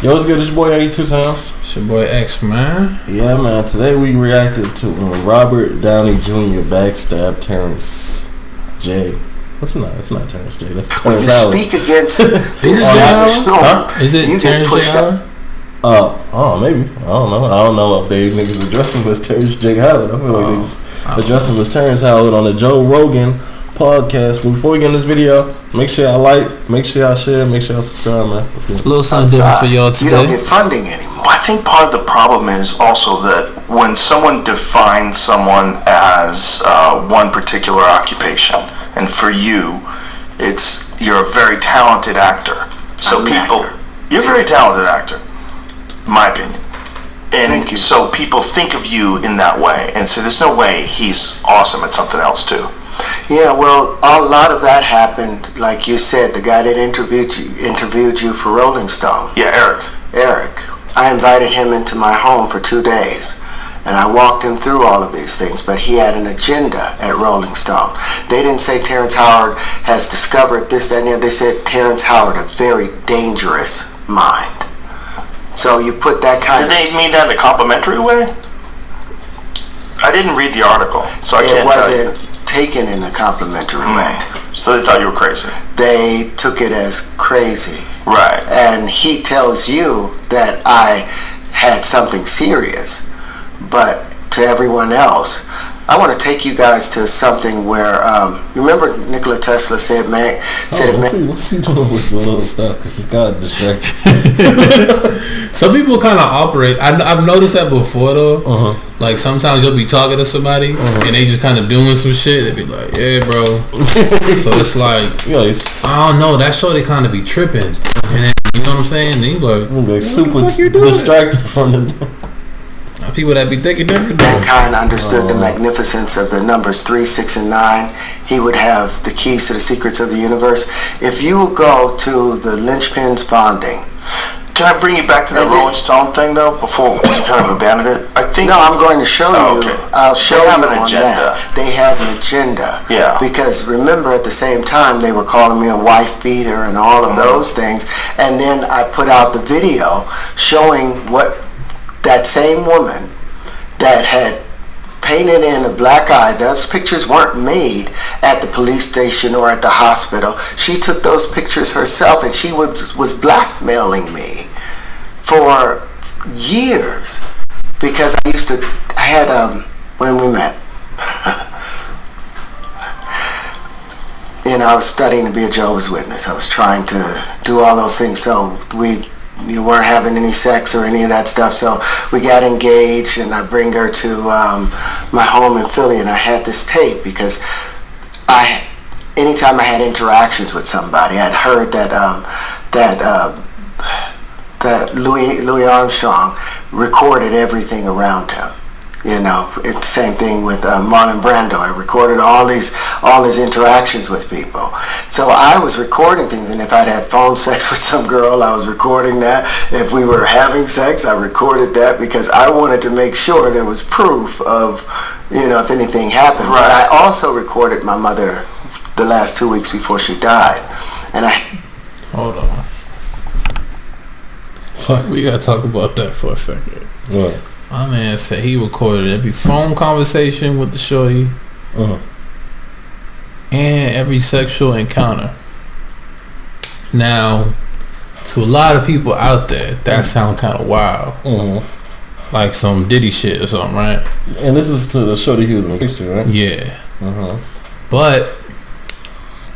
Yo, what's good? It's your boy 82 Times. It's your boy X, man. Yeah, man. Today we reacted to Robert Downey Jr. Backstabbed Terrence J. It's not Terrence J. That's Terrence Howard. Speak against. Is it Terrence J. Howard? Maybe. I don't know if they niggas address him as Terrence J. Howard. I feel like they just address him as Terrence Howard on the Joe Rogan podcast. But before we get in this video, make sure y'all like, make sure y'all share, make sure y'all subscribe, man. A little something different for y'all today. You don't get funding anymore. I think part of the problem is also that when someone defines someone as one particular occupation, and for you, it's you're a very talented actor. So you're a very talented actor, in my opinion. And so people think of you in that way, and so there's no way he's awesome at something else too. Yeah, well, a lot of that happened, like you said, the guy that interviewed you for Rolling Stone. Yeah, Eric. I invited him into my home for 2 days, and I walked him through all of these things, but he had an agenda at Rolling Stone. They didn't say Terrence Howard has discovered this, that, and the other. They said Terrence Howard, a very dangerous mind. So you put that kind of... Did they mean that in a complimentary way? I didn't read the article, so I can't tell you. It wasn't taken in a complimentary way. So they thought you were crazy. They took it as crazy. Right. And he tells you that I had something serious, but to everyone else, I want to take you guys to something where, you remember Nikola Tesla said, What's he doing with the little stuff? Because it's got distracted. Some people kind of operate. I've noticed that before though. Like sometimes you'll be talking to somebody and they just kind of doing some shit. They be like, "Yeah, bro." So it's like, I don't know. That show they kind of be tripping, and then, you know what I'm saying? They like super distracted from the. People that be thinking different. Mankind understood the magnificence of the numbers 3, 6, and 9. He would have the keys to the secrets of the universe. If you go to the linchpins bonding. Can I bring you back to the Rolling Stone thing though, before you kind of abandoned it? I think. No, I'm going to show you. Okay. I'll show you an on agenda. that. They had an agenda. Yeah. Because remember, at the same time, they were calling me a wife beater and all of those things. And then I put out the video showing what that same woman that had painted in a black eye, those pictures weren't made at the police station or at the hospital. She took those pictures herself, and she was blackmailing me for years because I had when we met, I was studying to be a Jehovah's Witness. I was trying to do all those things, so you weren't having any sex or any of that stuff, so we got engaged, and I bring her to my home in Philly, and I had this tape because anytime I had interactions with somebody, I'd heard that Louis Armstrong recorded everything around him. It's the same thing with Marlon Brando. I recorded all his interactions with people. So I was recording things, and if I'd had phone sex with some girl, I was recording that. If we were having sex, I recorded that because I wanted to make sure there was proof of, if anything happened. Right. But I also recorded my mother the last 2 weeks before she died. And Hold on. We gotta talk about that for a second. What? My man said he recorded every phone conversation with the shorty and every sexual encounter. Now, to a lot of people out there, that sounds kind of wild. Like some Diddy shit or something, right? And this is to the shorty he was in the picture, right? Yeah. But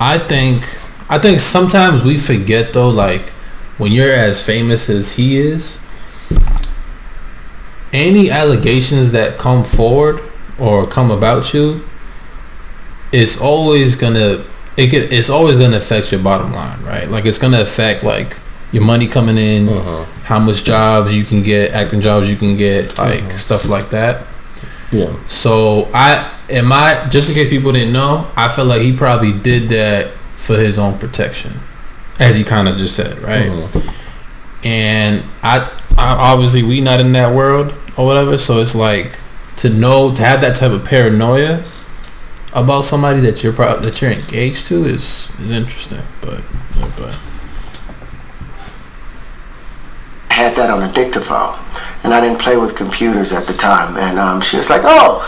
I think sometimes we forget though, like when you're as famous as he is, any allegations that come forward or come about you, it's always gonna affect your bottom line, right? Like it's gonna affect like your money coming in, how much jobs you can get, acting jobs you can get, like stuff like that. Yeah. So just in case people didn't know, I feel like he probably did that for his own protection, as he kind of just said, right? And I obviously we not in that world or whatever, so it's like to have that type of paranoia about somebody that you're engaged to is interesting, but had that on a dictaphone. And I didn't play with computers at the time. And she was like, oh,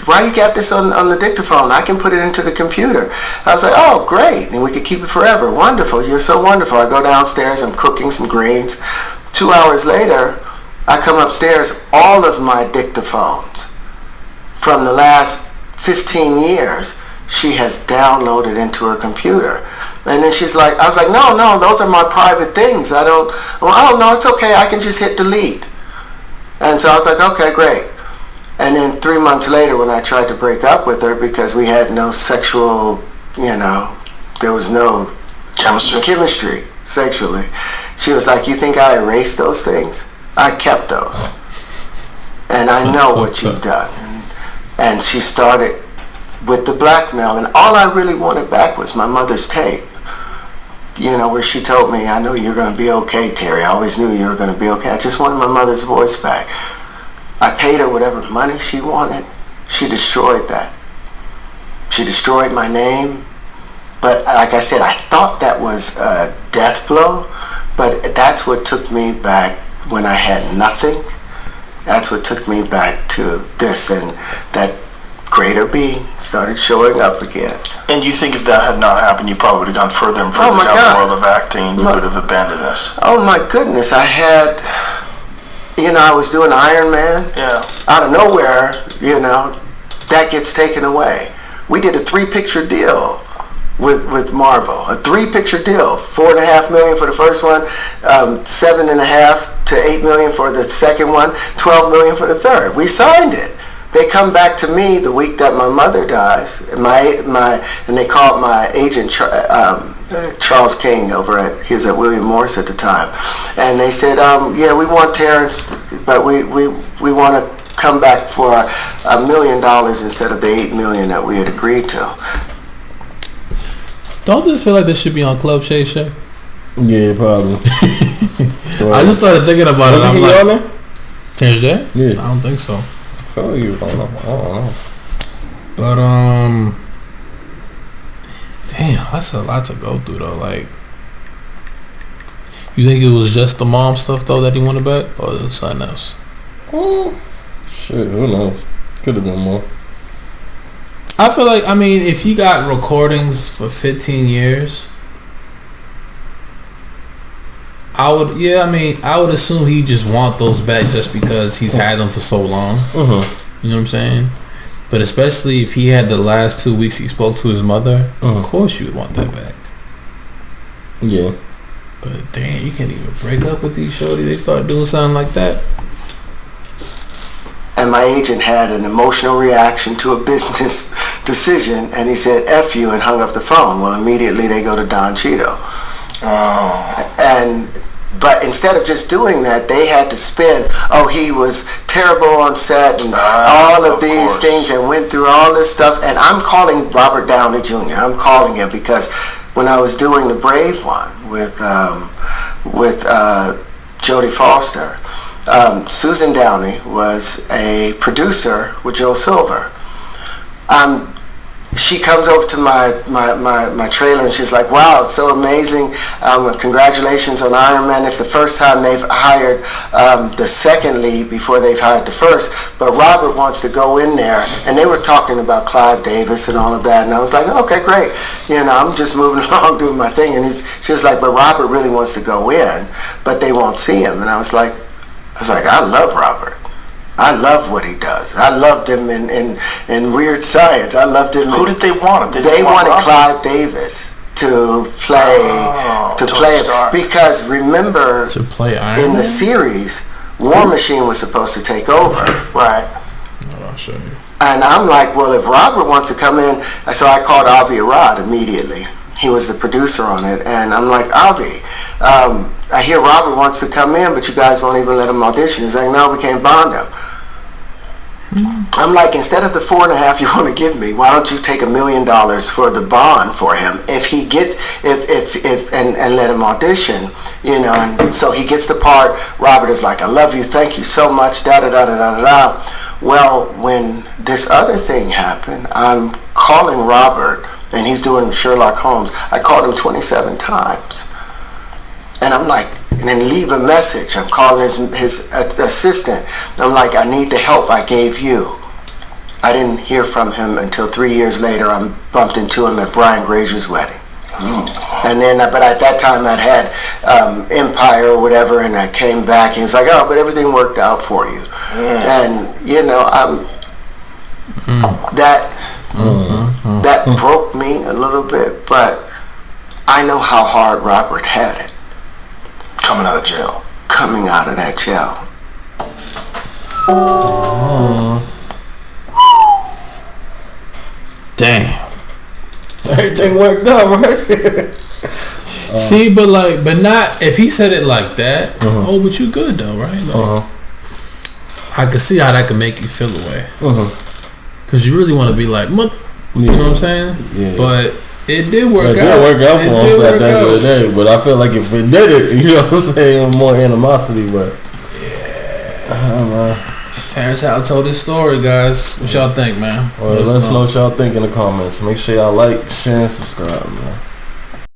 why you got this on the dictaphone? I can put it into the computer. I was like, oh, great. And we could keep it forever. Wonderful. You're so wonderful. I go downstairs. I'm cooking some greens. 2 hours later, I come upstairs. All of my dictaphones from the last 15 years, she has downloaded into her computer. And then she's like, I was like, no, those are my private things. Oh, no, it's okay. I can just hit delete. And so I was like, okay, great. And then 3 months later, when I tried to break up with her because we had no sexual, there was no chemistry sexually, she was like, you think I erased those things? I kept those. And I know what you've done. And she started with the blackmail. And all I really wanted back was my mother's tape. Where she told me, I know you're going to be okay, Terry. I always knew you were going to be okay. I just wanted my mother's voice back. I paid her whatever money she wanted. She destroyed that. She destroyed my name. But like I said, I thought that was a death blow. But that's what took me back when I had nothing. That's what took me back to this. And that greater being started showing up again. And you think if that had not happened, you probably would have gone further and further down the world of acting, and you would have abandoned this. Oh my goodness, I had, I was doing Iron Man. Yeah. Out of nowhere, that gets taken away. We did a 3-picture deal with Marvel. A 3-picture deal. $4.5 million for the first one, 7.5 to 8 million for the second one, 12 million for the third. We signed it. They come back to me the week that my mother dies, and they called my agent Charles King he was at William Morris at the time, and they said, yeah, we want Terrence, but we want to come back for $1 million instead of the 8 million that we had agreed to. Don't this feel like this should be on Club Shay Shay? Yeah, probably. I just started thinking about it. I'm like, on there? Terrence J? Yeah. I don't think so. I felt like you was on there. I don't know. But damn, that's a lot to go through though. Like, you think it was just the mom stuff though that he wanted back, or was something else? Shit, who knows? Could have been more. I feel like, if he got recordings for 15 years, I would assume he just want those back just because he's had them for so long. You know what I'm saying? But especially if he had the last 2 weeks he spoke to his mother, of course you would want that back. Yeah. But damn, you can't even break up with these shorty. They start doing something like that. And my agent had an emotional reaction to a business decision, and he said, F you, and hung up the phone. Well, immediately they go to Don Cheeto. But instead of just doing that, they had to spin, he was terrible on set and all of these things, and went through all this stuff. And I'm calling Robert Downey Jr. I'm calling him because when I was doing the Brave one with Jodie Foster, Susan Downey was a producer with Joe Silver. She comes over to my trailer and she's like, wow, it's so amazing. Congratulations on Iron Man. It's the first time they've hired the second lead before they've hired the first. But Robert wants to go in there. And they were talking about Clive Davis and all of that. And I was like, okay, great. I'm just moving along doing my thing. And she was like, but Robert really wants to go in, but they won't see him. And I was like, I love Robert. I love what he does. I loved him in Weird Science. I loved him. Who did they want? They wanted Clive Davis to play because remember to play Iron in Man? The series, War Machine was supposed to take over. Right. I'll show you. And I'm like, well, if Robert wants to come in, so I called Avi Arad immediately. He was the producer on it, and I'm like, Avi, I hear Robert wants to come in, but you guys won't even let him audition. He's like, no, we can't bond him. I'm like, instead of the 4.5 you want to give me, why don't you take $1 million for the bond for him if he gets and let him audition, and so he gets the part. Robert is like, I love you, thank you so much, da da da da da da. Well, when this other thing happened, I'm calling Robert and he's doing Sherlock Holmes. I called him 27 times. And I'm like, and then leave a message. I'm calling his assistant. And I'm like, I need the help I gave you. I didn't hear from him until 3 years later. I bumped into him at Brian Grazier's wedding. And then, but at that time I'd had Empire or whatever, and I came back, and he was like, oh, but everything worked out for you. And, you know, that broke me a little bit, but I know how hard Robert had it. Coming out of jail. Coming out of that jail. Damn. Everything worked out, right? See, but not if he said it like that. Oh, but you good though, right? Like, I could see how that could make you feel away. Cause you really want to be like, you know what I'm saying? Yeah. But it did work out. It did work out for him at the end of the day. But I feel like if it did it, you know what I'm saying, more animosity. But man. Terrence Howell told his story, guys. What y'all think, man? Let us know what y'all think in the comments. Make sure y'all like, share, and subscribe, man.